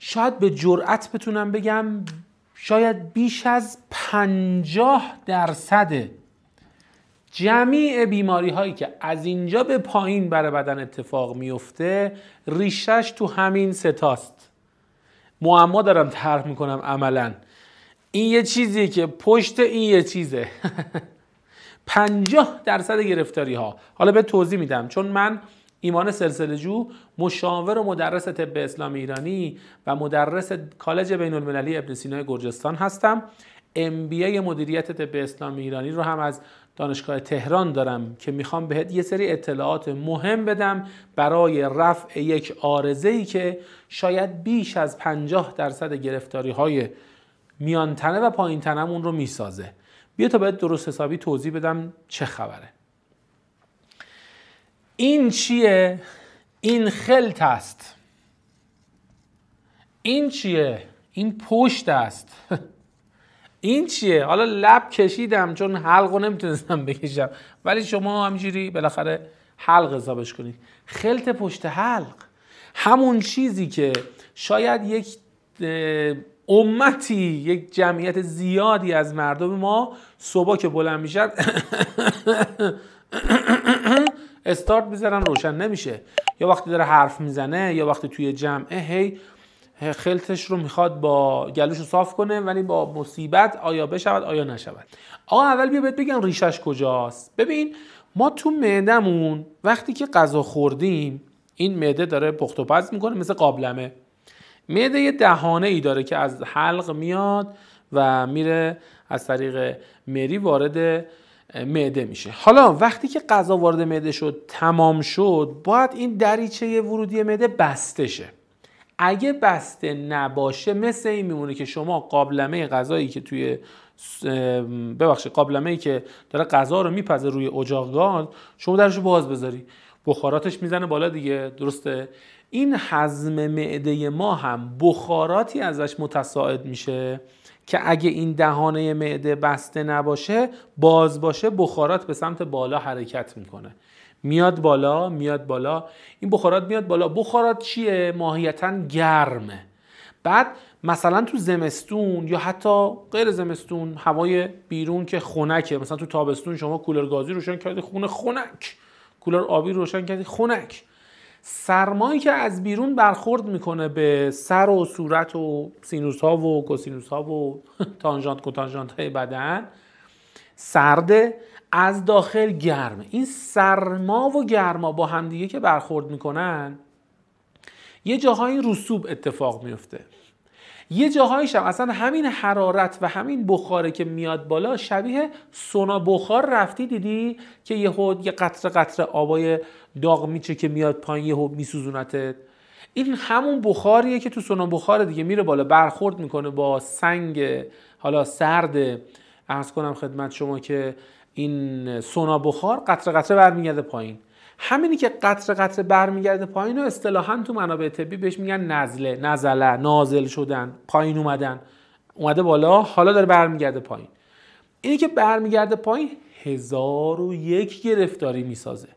شاید به جرئت بتونم بگم شاید بیش از 50% جمیع بیماری هایی که از اینجا به پایین برای بدن اتفاق میفته ریشش تو همین ستاست. معما دارم طرح میکنم عملا. این یه چیزیه که پشت این یه چیزه. 50% گرفتاری ها. حالا به توضیح میدم، چون من ایمان سلسله‌جو، مشاور و مدرس طب اسلامی ایرانی و مدرس کالج بین المللی ابن سینا گرجستان هستم. MBA مدیریت طب اسلامی ایرانی رو هم از دانشگاه تهران دارم که میخوام بهت یه سری اطلاعات مهم بدم برای رفع یک عارضه‌ای که شاید بیش از 50% گرفتاری های میان تنه و پایین تنمون رو میسازه. بیا تا بهت درست حسابی توضیح بدم چه خبره. این چیه؟ این خلط است. این چیه؟ این پشت است. این چیه؟ حالا لب کشیدم چون حلقو نمیتونستم بکشم، ولی شما همینجوری بالاخره حلق حسابش کنید. خلط پشت حلق، همون چیزی که شاید یک امتی، یک جمعیت زیادی از مردم ما صبح که بلند میشن استارت میزنن روشن نمیشه، یا وقتی داره حرف میزنه یا وقتی توی جمعه هی خلطش رو میخواد با گلوشو صاف کنه، ولی با مصیبت آیا بشود آیا نشود. آقا اول بیا بهت بگم ریشش کجاست. ببین ما تو معدمون وقتی که غذا خوردیم، این معده داره پخت و پز میکنه مثل قابلمه. معده یه دهانه ای داره که از حلق میاد و میره از طریق مری وارد معده میشه. حالا وقتی که غذا وارد معده شد، تمام شد، باید این دریچه ورودی معده بسته شه. اگه بسته نباشه مثل این میمونه که شما قابلمه غذایی که توی قابلمه‌ای که داره غذا رو میپزه روی اجاق گاز، شما درشو باز بذاری، بخاراتش میزنه بالا دیگه، درسته؟ این هضم معده ما هم بخاراتی ازش متصاعد میشه که اگه این دهانه معده بسته نباشه، باز باشه، بخارات به سمت بالا حرکت میکنه، میاد بالا میاد بالا. این بخارات میاد بالا. بخارات چیه؟ ماهیتاً گرمه. بعد مثلا تو زمستون یا حتی غیر زمستون، هوای بیرون که خنکه، مثلا تو تابستون شما کولر گازی روشن کردی خونه خنک، کولر آبی روشن کردی خنک، سرمایی که از بیرون برخورد میکنه به سر و صورت و سینوس ها و کوسینوس ها و تانژانت کوتانژانت های بدن سرده، از داخل گرمه. این سرما و گرما با همدیگه که برخورد میکنن، یه جاهایی رسوب اتفاق میفته، یه جاهایش هم اصلا همین حرارت و همین بخاره که میاد بالا شبیه سونا بخار رفتی دیدی که یه قطره قطره آبای داغ میچه که میاد پایین یهو میسوزونتت. این همون بخاریه که تو سونا بخار دیگه میره بالا، برخورد میکنه با سنگ حالا سرد. عرض کنم خدمت شما که این سونا بخار قطره قطره برمیگرده پایین. همینی که قطره قطره برمیگرده پایین و اصطلاحاً تو منابع طبی بهش میگن نزله، نزله، نازل شدن، پایین اومدن، اومده بالا حالا داره برمیگرده پایین. اینی که برمیگرده پایین 1001 گرفتاری میسازه.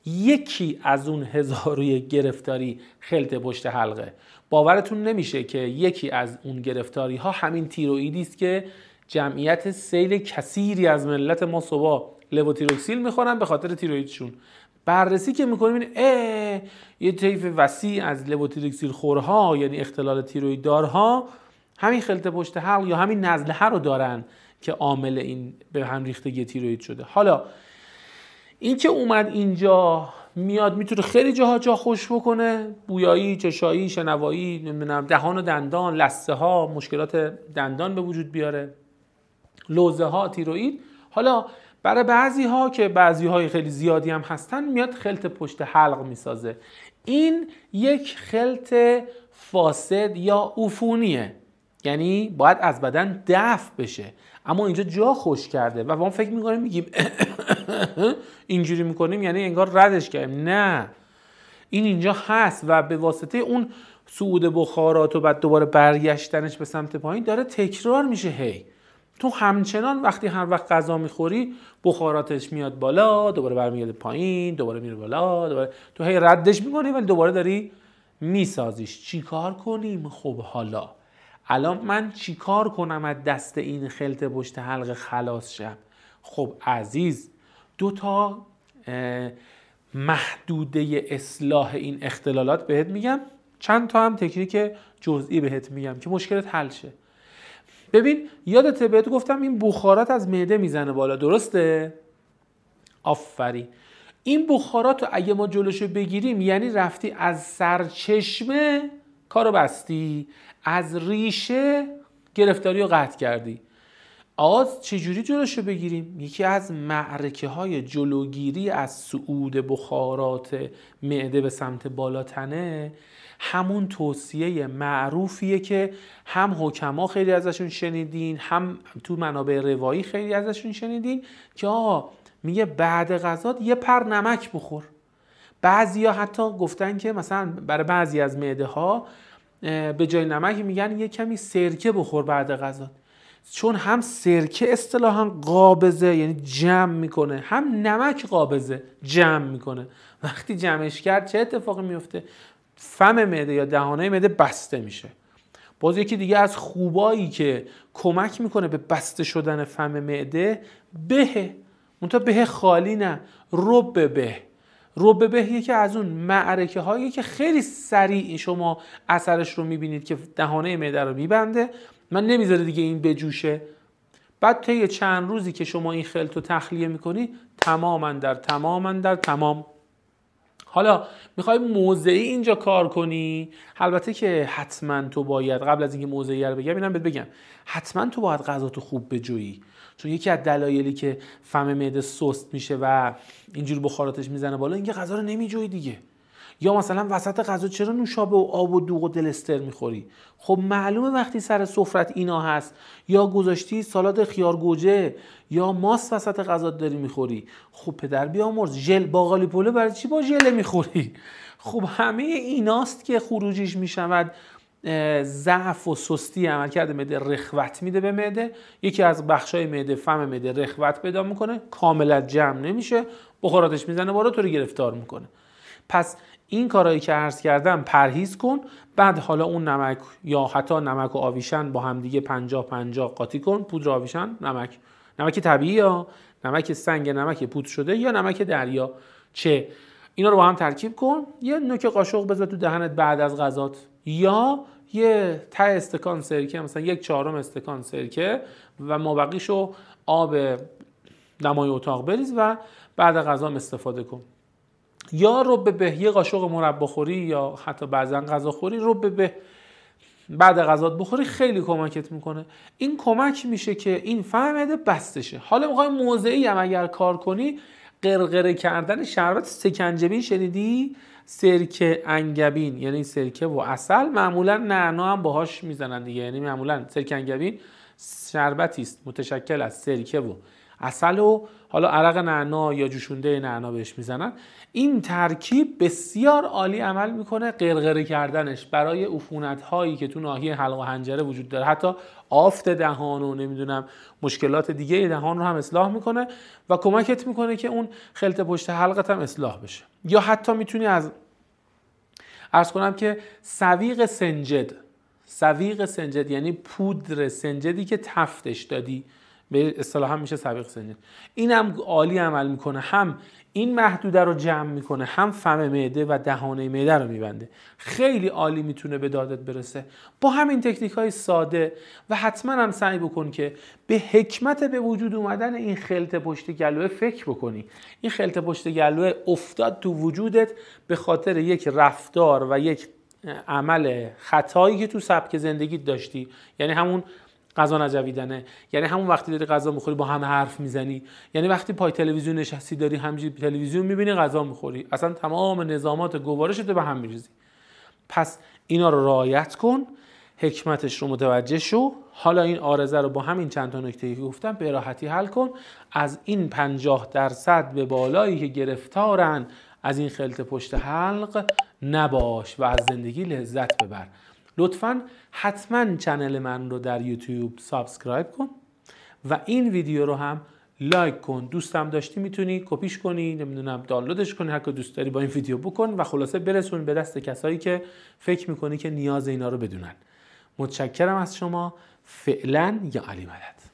یکی از اون 1001 گرفتاری خلط پشت حلقه. باورتون نمیشه که یکی از اون گرفتاری ها همین تیروئیدی است که جمعیت سیل کثیری از ملت ما صبح لوتیروکسیل میخورن به خاطر تیروئیدشون. بررسی که میکنیم این یه طیف وسیع از لوتیروکسیل خورها، یعنی اختلال تیروئید دارها، همین خلط پشت حلق یا همین نزله رو دارن که عامل این به هم ریختگی تیروئید شده. حالا این که اومد اینجا میاد میتونه خیلی جا خوش بکنه، بویایی، چشایی، شنوایی، نمیدونم دهان و دندان، لثه ها، مشکلات دندان به وجود بیاره، لوزه ها، تیروئید. حالا برای بعضی ها که بعضی های خیلی زیادی هم هستن میاد خلط پشت حلق میسازه. این یک خلط فاسد یا عفونیه، یعنی باید از بدن دفع بشه، اما اینجا جا خوش کرده و ما فکر میکنیم میگیم اینجوری میکنیم یعنی انگار ردش کردیم. نه، این اینجا هست و به واسطه اون صعود بخارات و بعد دوباره برگشتنش به سمت پایین داره تکرار میشه. هی تو همچنان وقتی هر وقت غذا میخوری بخاراتش میاد بالا، دوباره برمیگرده پایین، دوباره میره بالا، دوباره تو هی ردش میکنی ولی دوباره داری میسازیش. چیکار کنیم؟ خب حالا الان من چیکار کنم از دست این خلط پشت حلق خلاص شم؟ خب عزیز، 2 تا محدوده اصلاح این اختلالات بهت میگم، چند تا هم تکنیک جزئی بهت میگم که مشکلت حل شه. ببین یادته بهت گفتم این بخارات از معده میزنه بالا، درسته؟ آفرین. این بخارات رو اگه ما جلوشو بگیریم یعنی رفتی از سرچشمه کارو بستی، از ریشه گرفتاری رو قطع کردی. آز چجوری جلوشو بگیریم؟ یکی از معرکه های جلوگیری از صعود بخارات معده به سمت بالاتنه همون توصیه معروفیه که هم حکما خیلی ازشون شنیدین، هم تو منابع روایی خیلی ازشون شنیدین که میگه بعد غذا یه پر نمک بخور. بعضیا حتی گفتن که مثلا برای بعضی از معده ها به جای نمک میگن یه کمی سرکه بخور بعد غذا، چون هم سرکه اصطلاحاً قابضه یعنی جمع میکنه، هم نمک قابضه جمع میکنه. وقتی جمعش کرد چه اتفاقی میفته؟ فم معده یا دهانه معده بسته میشه. باز یکی دیگه از خوبایی که کمک میکنه به بسته شدن فم معده به منتها به خالی نه، رب به یکی از اون معرکه هایی که خیلی سریع شما اثرش رو میبینید که دهانه معده رو میبنده، من نمیذاره دیگه این بجوشه. بعد طی چند روزی که شما این خلط رو تخلیه میکنی تماما در تمام. حالا میخوای موضعی اینجا کار کنی، البته که حتما تو باید قبل از اینکه موضعی رو بگم اینم بگم حتما تو باید غذاتو خوب بجویی، چون یکی از دلایلی که فم معده سست میشه و اینجور بخاراتش میزنه بالا اینکه غذا رو نمیجویی دیگه. یا مثلا وسط غذا چرا نوشابه و آب و دوغ و دلستر میخوری؟ خب معلومه وقتی سر سفرت اینا هست، یا گذاشتی سالاد خیار گوجه یا ماست وسط غذا داری میخوری، خب پدر بیامرز ژل باقالی پلو برای چی با ژل میخوری؟ خب همه ایناست که خروجیش میشود ضعف و سستی عملکرد معده، رخوت میده به معده. یکی از بخشای معده فم معده رخوت پیدا میکنه، کاملا جمع نمیشه، بخاراتش میزنه بالا، تو رو گرفتار میکنه. پس این کارهایی که عرض کردم پرهیز کن. بعد حالا اون نمک یا حتی نمک و آویشن با هم دیگه 50-50 قاطی کن. پودر آویشن، نمک طبیعی یا نمک سنگ، نمک پودر شده یا نمک دریا چه، اینا رو با هم ترکیب کن. یه نوک قاشق بذار تو دهنت بعد از غذات، یا یه ته استکان سرکه، مثلا 1/4 استکان سرکه و مابقیشو آب دمای اتاق بریز و بعد غذا استفاده کن. یا رب به یه قاشق مربا خوری یا حتی بعضا غذا خوری رب به بعد غذا بخوری، خیلی کمکت میکنه. این کمک میشه که این فم معده بسته شه. حالا میخوای موضعی هم اگر کار کنی، قرقره کردن شربت سکنجبین شنیدی؟ سرکه انگبین یعنی سرکه و عسل، معمولا نعنا هم باهاش میزنن دیگه، یعنی معمولا سرکه انگبین شربتی است متشکل از سرکه و عسل و حالا عرق نعنا یا جوشونده نعنا بهش میزنن. این ترکیب بسیار عالی عمل میکنه قرقره کردنش برای عفونت هایی که تو ناحیه حلق و حنجره وجود داره، حتی آفت دهان و نمیدونم مشکلات دیگه دهان رو هم اصلاح میکنه و کمکت میکنه که اون خلط پشت حلقت هم اصلاح بشه. یا حتی میتونی از عرض کنم که سویق سنجد یعنی پودر سنجدی که تفتش دادی، به اصطلاح هم میشه سویق سنجد، این هم عالی عمل میکنه، هم این محدوده رو جمع میکنه، هم فم معده و دهانه معده رو میبنده. خیلی عالی میتونه به دادت برسه با همین تکنیک های ساده. و حتما هم سعی بکن که به حکمت به وجود اومدن این خلط پشت گلوه فکر بکنی. این خلط پشت گلوه افتاد تو وجودت به خاطر یک رفتار و یک عمل خطایی که تو سبک زندگیت داشتی، یعنی همون غذا نجویدنه، یعنی همون وقتی داری غذا میخوری با هم حرف میزنی، یعنی وقتی پای تلویزیون نشستی داری همینجوری تلویزیون میبینی غذا میخوری، اصلا تمام نظامات گوارشت به هم میریزی. پس اینا رو رعایت کن، حکمتش رو متوجه شو. حالا این عارضه رو با همین چند تا نکته که گفتم به راحتی حل کن. از این 50% به بالایی که گرفتارن از این خلط پشت حلق نباش و از زندگی لذت ببر. لطفاً حتما چنل من رو در یوتیوب سابسکرایب کن و این ویدیو رو هم لایک کن، دوستم داشتی میتونی کپیش کنی، نمیدونم دانلودش کنی، هر کاری دوست داری با این ویدیو بکن و خلاصه برسون به دست کسایی که فکر میکنی که نیاز اینا رو بدونن. متشکرم از شما. فعلا یا علی مدد.